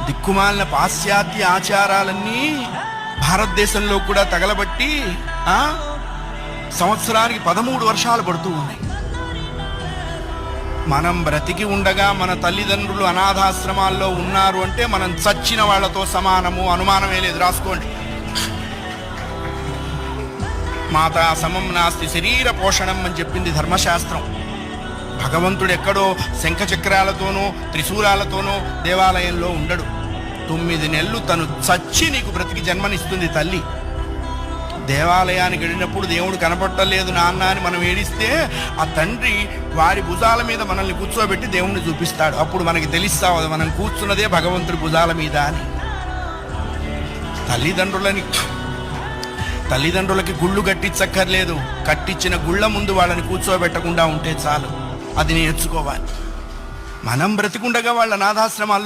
దిక్కుమాలిన పాశ్చాత్య ఆచారాలన్నీ భారతదేశంలో కూడా తగలబట్టి సంవత్సరానికి 13 వర్షాలు పడుతూ ఉన్నాయి. మనం బ్రతికి ఉండగా మన తల్లిదండ్రులు అనాథాశ్రమాల్లో ఉన్నారు అంటే మనం చచ్చిన వాళ్లతో సమానము, అనుమానమే లేదు, రాసుకోండి. మాతా సమం నాస్తి శరీర పోషణం అని చెప్పింది ధర్మశాస్త్రం. భగవంతుడు ఎక్కడో శంఖచక్రాలతోనూ త్రిశూలాలతోనూ దేవాలయంలో ఉండడు. 9 నెలలు తను చచ్చి నీకు బ్రతికి జన్మనిస్తుంది తల్లి. దేవాలయానికి వెళ్ళినప్పుడు దేవుడు కనపడలేదు నాన్న అని మనం ఏడిస్తే ఆ తండ్రి వారి భుజాల మీద మనల్ని కూర్చోబెట్టి దేవుణ్ణి చూపిస్తాడు. అప్పుడు మనకి తెలుస్తావు మనం కూర్చున్నదే భగవంతుడి భుజాల మీద అని. తల్లిదండ్రులకి గుళ్ళు కట్టించక్కర్లేదు, కట్టించిన గుళ్ళ ముందు వాళ్ళని కూర్చోబెట్టకుండా ఉంటే చాలు. అది నేర్చుకోవాలి. మనం బ్రతికుండగా వాళ్ళ అనాథాశ్రమాల్లో